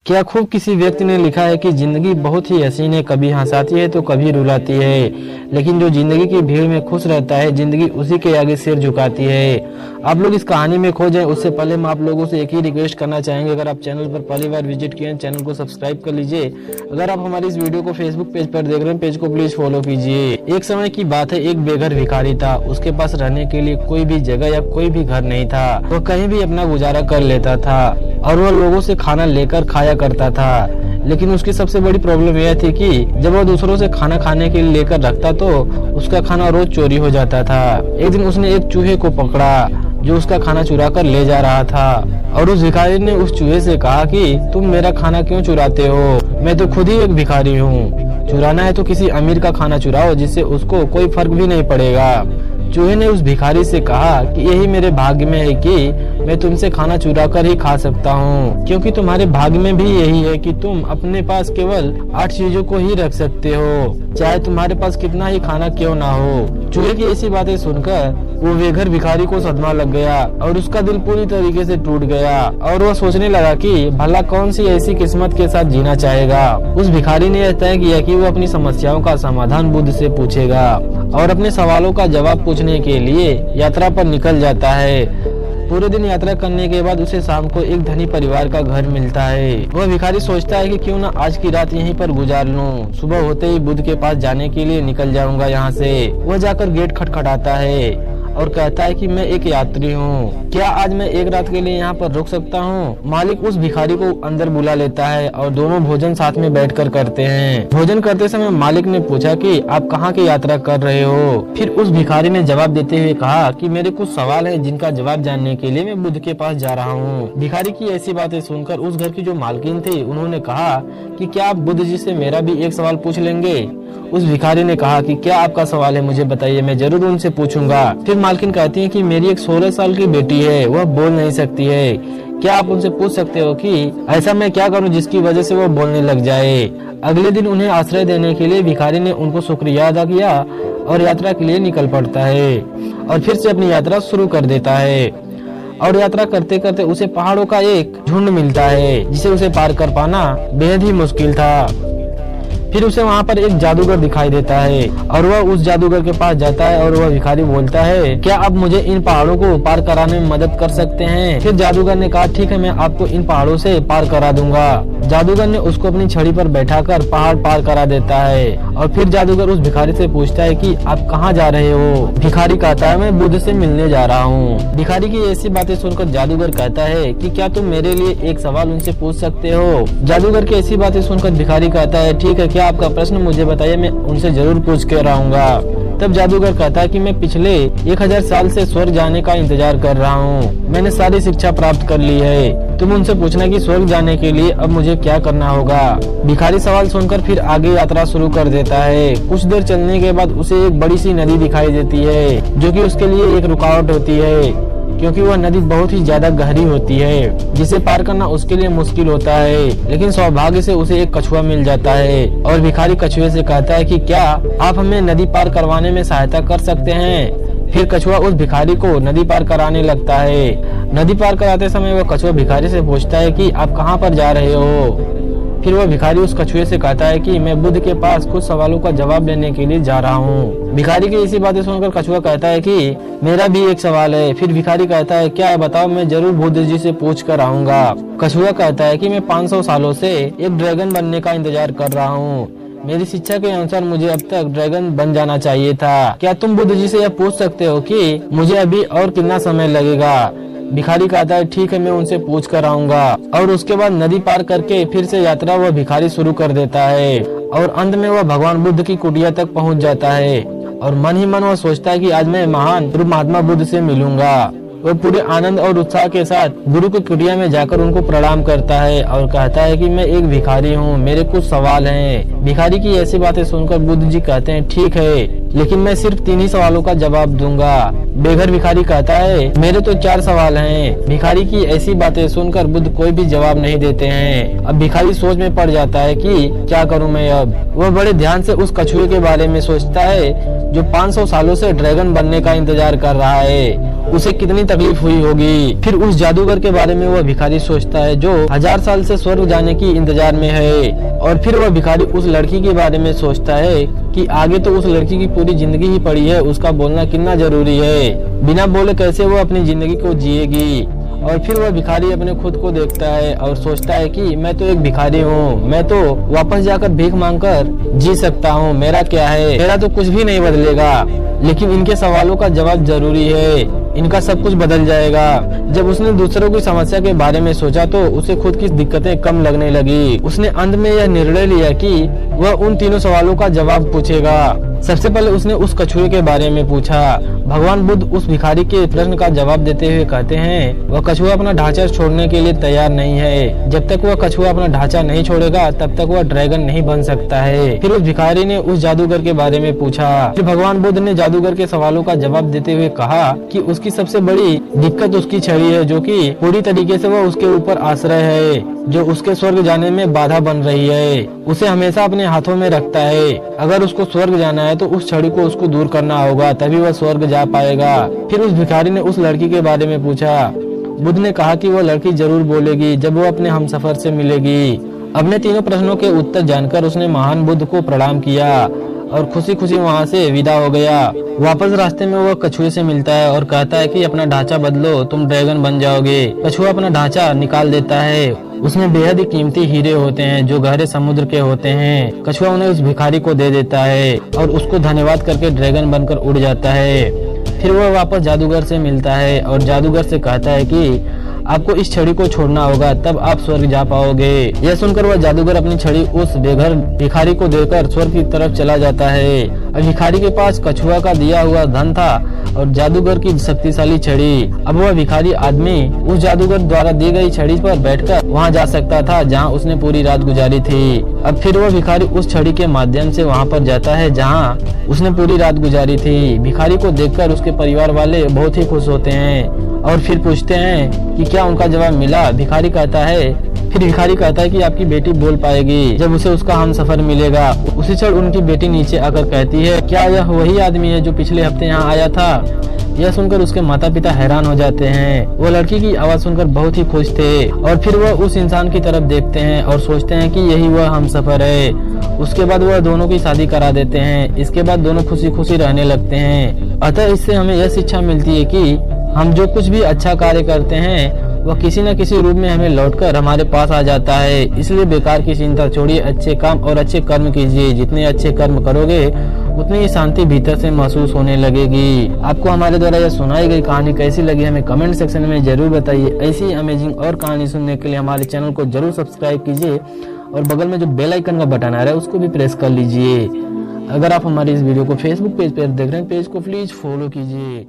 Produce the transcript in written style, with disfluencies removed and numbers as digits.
क्या खूब किसी व्यक्ति ने लिखा है कि जिंदगी बहुत ही हसीन है, कभी हंसाती है तो कभी रुलाती है, लेकिन जो जिंदगी की भीड़ में खुश रहता है जिंदगी उसी के आगे सिर झुकाती है। आप लोग इस कहानी में खो जाएं उससे पहले हम आप लोगों से एक ही रिक्वेस्ट करना चाहेंगे, अगर आप चैनल पर पहली बार विजिट किए हैं चैनल को सब्सक्राइब कर लीजिए। अगर आप हमारी इस वीडियो को फेसबुक पेज पर देख रहे हैं पेज को प्लीज फॉलो कीजिए। एक समय की बात है, एक बेघर भिखारी था। उसके पास रहने के लिए कोई भी जगह या कोई भी घर नहीं था। वह कहीं भी अपना गुजारा कर लेता था और वह लोगों से खाना लेकर खाया करता था। लेकिन उसकी सबसे बड़ी प्रॉब्लम यह थी कि जब वह दूसरों से खाना खाने के लिए लेकर रखता तो उसका खाना रोज चोरी हो जाता था। एक दिन उसने एक चूहे को पकड़ा जो उसका खाना चुरा कर ले जा रहा था और उस भिखारी ने उस चूहे से कहा कि तुम मेरा खाना क्यों चुराते हो, मैं तो खुद ही एक भिखारी हूँ। चुराना है तो किसी अमीर का खाना चुराओ जिससे उसको कोई फर्क भी नहीं पड़ेगा। चूहे ने उस भिखारी से कहा कि यही मेरे भाग्य में है कि मैं तुमसे खाना चुरा कर ही खा सकता हूँ, क्योंकि तुम्हारे भाग्य में भी यही है कि तुम अपने पास केवल 8 चीजों को ही रख सकते हो, चाहे तुम्हारे पास कितना ही खाना क्यों ना हो। चूहे की ऐसी बातें सुनकर वो बेघर भिखारी को सदमा लग गया और उसका दिल पूरी तरीके से टूट गया और वह सोचने लगा कि भला कौन सी ऐसी किस्मत के साथ जीना चाहेगा। उस भिखारी ने यह तय किया कि वो अपनी समस्याओं का समाधान बुद्ध से पूछेगा और अपने सवालों का जवाब पूछने के लिए यात्रा पर निकल जाता है। पूरे दिन यात्रा करने के बाद उसे शाम को एक धनी परिवार का घर मिलता है। वह भिखारी सोचता है कि क्यों ना आज की रात यहीं पर गुजार लूं। सुबह होते ही बुद्ध के पास जाने के लिए निकल जाऊंगा यहाँ से। वह जाकर गेट खटखटाता है और कहता है कि मैं एक यात्री हूँ, क्या आज मैं एक रात के लिए यहाँ पर रुक सकता हूँ। मालिक उस भिखारी को अंदर बुला लेता है और दोनों भोजन साथ में बैठकर करते हैं। भोजन करते समय मालिक ने पूछा कि आप कहाँ की यात्रा कर रहे हो। फिर उस भिखारी ने जवाब देते हुए कहा कि मेरे कुछ सवाल हैं जिनका जवाब जानने के लिए मैं बुद्ध के पास जा रहा हूँ। भिखारी की ऐसी बातें सुनकर उस घर की जो मालकिन थी उन्होंने कहा कि क्या आप बुद्ध जी से मेरा भी एक सवाल पूछ लेंगे। उस भिखारी ने कहा कि क्या आपका सवाल है, मुझे बताइए, मैं जरूर उनसे पूछूंगा। फिर मालकिन कहती है कि मेरी एक 16 साल की बेटी है, वह बोल नहीं सकती है, क्या आप उनसे पूछ सकते हो कि ऐसा मैं क्या करूं जिसकी वजह से वो बोलने लग जाए। अगले दिन उन्हें आश्रय देने के लिए भिखारी ने उनको शुक्रिया अदा किया और यात्रा के लिए निकल पड़ता है और फिर से अपनी यात्रा शुरू कर देता है। और यात्रा करते करते उसे पहाड़ों का एक झुंड मिलता है जिसे उसे पार कर पाना बेहद ही मुश्किल था। फिर उसे वहाँ पर एक जादूगर दिखाई देता है और वह उस जादूगर के पास जाता है और वह भिखारी बोलता है, क्या आप मुझे इन पहाड़ों को पार कराने में मदद कर सकते हैं। फिर जादूगर ने कहा ठीक है, मैं आपको इन पहाड़ों से पार करा दूंगा। जादूगर ने उसको अपनी छड़ी पर बैठाकर पहाड़ पार करा देता है और फिर जादूगर उस भिखारी से पूछता है कि आप कहाँ जा रहे हो। भिखारी कहता है मैं बुद्ध से मिलने जा रहा हूँ। भिखारी की ऐसी बातें सुनकर जादूगर कहता है कि क्या तुम मेरे लिए एक सवाल उनसे पूछ सकते हो। जादूगर की ऐसी बातें सुनकर भिखारी कहता है ठीक है, क्या आपका प्रश्न मुझे बताइए, मैं उनसे जरूर पूछ कर आऊंगा। तब जादूगर कहता है कि मैं पिछले 1000 साल से स्वर्ग जाने का इंतजार कर रहा हूँ, मैंने सारी शिक्षा प्राप्त कर ली है, तुम उनसे पूछना कि स्वर्ग जाने के लिए अब मुझे क्या करना होगा। भिखारी सवाल सुनकर फिर आगे यात्रा शुरू कर देता है। कुछ देर चलने के बाद उसे एक बड़ी सी नदी दिखाई देती है जो कि उसके लिए एक रुकावट होती है, क्योंकि वह नदी बहुत ही ज्यादा गहरी होती है जिसे पार करना उसके लिए मुश्किल होता है। लेकिन सौभाग्य से उसे एक कछुआ मिल जाता है और भिखारी कछुए से कहता है कि क्या आप हमें नदी पार करवाने में सहायता कर सकते हैं। फिर कछुआ उस भिखारी को नदी पार कराने लगता है। नदी पार कराते समय वह कछुआ भिखारी से पूछता है कि आप कहाँ पर जा रहे हो। फिर वह भिखारी उस कछुए से कहता है कि मैं बुद्ध के पास कुछ सवालों का जवाब लेने के लिए जा रहा हूँ। भिखारी की इसी बातें सुनकर कछुआ कहता है कि मेरा भी एक सवाल है। फिर भिखारी कहता है क्या है बताओ, मैं जरूर बुद्ध जी से पूछ कर आऊंगा। कछुआ कहता है कि मैं 500 सालों से एक ड्रैगन बनने का इंतजार कर रहा हूँ, मेरी शिक्षा के अनुसार मुझे अब तक ड्रैगन बन जाना चाहिए था, क्या तुम बुद्ध जी से यह पूछ सकते हो कि मुझे अभी और कितना समय लगेगा। भिखारी कहता है ठीक है, मैं उनसे पूछ कर आऊंगा। और उसके बाद नदी पार करके फिर से यात्रा वह भिखारी शुरू कर देता है और अंत में वह भगवान बुद्ध की कुटिया तक पहुंच जाता है और मन ही मन वह सोचता है कि आज मैं महान गुरु महात्मा बुद्ध से मिलूंगा। वह पूरे आनंद और उत्साह के साथ गुरु की कुटिया में जाकर उनको प्रणाम करता है और कहता है कि मैं एक भिखारी हूँ, मेरे कुछ सवाल हैं। भिखारी की ऐसी बातें सुनकर बुद्ध जी कहते हैं ठीक है, लेकिन मैं सिर्फ 3 ही सवालों का जवाब दूंगा। बेघर भिखारी कहता है मेरे तो 4 सवाल हैं। भिखारी की ऐसी बातें सुनकर बुद्ध कोई भी जवाब नहीं देते हैं। अब भिखारी सोच में पड़ जाता है कि क्या करूं मैं अब। वह बड़े ध्यान से उस कछुए के बारे में सोचता है जो 500 सालों से ड्रैगन बनने का इंतजार कर रहा है उसे कितनी तकलीफ हुई होगी। फिर उस जादूगर के बारे में वह भिखारी सोचता है जो 1000 साल से स्वर्ग जाने की इंतजार में है। और फिर वह भिखारी उस लड़की के बारे में सोचता है कि आगे तो उस लड़की की पूरी जिंदगी ही पड़ी है, उसका बोलना कितना जरूरी है, बिना बोले कैसे वो अपनी जिंदगी को जिएगी। और फिर वह भिखारी अपने खुद को देखता है और सोचता है कि मैं तो एक भिखारी हूँ, मैं तो वापस जाकर भीख मांगकर जी सकता हूँ, मेरा क्या है, मेरा तो कुछ भी नहीं बदलेगा। लेकिन इनके सवालों का जवाब जरूरी है, इनका सब कुछ बदल जाएगा। जब उसने दूसरों की समस्या के बारे में सोचा तो उसे खुद की दिक्कतें कम लगने लगी। उसने अंत में यह निर्णय लिया कि वह उन तीनों सवालों का जवाब पूछेगा। सबसे पहले उसने उस कछुए के बारे में पूछा। भगवान बुद्ध उस भिखारी के प्रश्न का जवाब देते हुए कहते हैं, वह कछुआ अपना ढांचा छोड़ने के लिए तैयार नहीं है। जब तक वह कछुआ अपना ढांचा नहीं छोड़ेगा तब तक वह ड्रैगन नहीं बन सकता है। फिर उस भिखारी ने उस जादूगर के बारे में पूछा। फिर भगवान बुद्ध ने जादूगर के सवालों का जवाब देते हुए कहा कि उसकी सबसे बड़ी दिक्कत उसकी छड़ी है, जो कि पूरी तरीके से वह उसके ऊपर आश्रय है, जो उसके स्वर्ग जाने में बाधा बन रही है। उसे हमेशा अपने हाथों में रखता है। अगर उसको स्वर्ग जाना है तो उस छड़ी को उसको दूर करना होगा, तभी वह स्वर्ग जा पाएगा। फिर उस भिखारी ने उस लड़की के बारे में पूछा। बुद्ध ने कहा कि वह लड़की जरूर बोलेगी जब वो अपने हमसफर से मिलेगी। अपने तीनों प्रश्नों के उत्तर जानकर उसने महान बुद्ध को प्रणाम किया और खुशी खुशी वहाँ से विदा हो गया। वापस रास्ते में वह कछुए से मिलता है और कहता है कि अपना ढांचा बदलो, तुम ड्रैगन बन जाओगे। कछुआ अपना ढांचा निकाल देता है। उसमें बेहद ही कीमती हीरे होते हैं जो गहरे समुद्र के होते हैं। कछुआ उन्हें उस भिखारी को दे देता है और उसको धन्यवाद करके ड्रैगन बनकर उड़ जाता है। फिर वह वापस जादूगर से मिलता है और जादूगर से कहता है कि आपको इस छड़ी को छोड़ना होगा, तब आप स्वर्ग जा पाओगे। यह सुनकर वह जादूगर अपनी छड़ी उस बेघर भिखारी को देकर स्वर्ग की तरफ चला जाता है। अब भिखारी के पास कछुआ का दिया हुआ धन था और जादूगर की शक्तिशाली छड़ी। अब वह भिखारी आदमी उस जादूगर द्वारा दी गई छड़ी पर बैठकर वहां जा सकता था जहां उसने पूरी रात गुजारी थी। अब फिर वह भिखारी उस छड़ी के माध्यम से वहां पर जाता है जहां उसने पूरी रात गुजारी थी। भिखारी को देखकर उसके परिवार वाले बहुत ही खुश होते हैं और फिर पूछते हैं कि क्या उनका जवाब मिला। भिखारी कहता है कि आपकी बेटी बोल पाएगी जब उसे उसका हमसफर मिलेगा। उसी क्षण उनकी बेटी नीचे आकर कहती है, क्या यह वही आदमी है जो पिछले हफ्ते यहाँ आया था? यह सुनकर उसके माता पिता हैरान हो जाते हैं। वो लड़की की आवाज सुनकर बहुत ही खुश थे और फिर वह उस इंसान की तरफ देखते हैं और सोचते हैं कि यही वह हमसफर है। उसके बाद वह दोनों की शादी करा देते हैं। इसके बाद दोनों खुशी खुशी रहने लगते हैं। अतः इससे हमें यह शिक्षा मिलती है कि हम जो कुछ भी अच्छा कार्य करते हैं वह किसी न किसी रूप में हमें लौटकर हमारे पास आ जाता है। इसलिए बेकार की चिंता छोड़िए, अच्छे काम और अच्छे कर्म कीजिए। जितने अच्छे कर्म करोगे उतनी ही शांति भीतर से महसूस होने लगेगी। आपको हमारे द्वारा यह सुनाई गई कहानी कैसी लगी हमें कमेंट सेक्शन में जरूर बताइए। ऐसी ही अमेजिंग और कहानी सुनने के लिए हमारे चैनल को जरूर सब्सक्राइब कीजिए और बगल में जो बेल आइकन का बटन आ रहा है उसको भी प्रेस कर लीजिए। अगर आप हमारी इस वीडियो को फेसबुक पेज पर देख रहे हैं, पेज को प्लीज फॉलो कीजिए।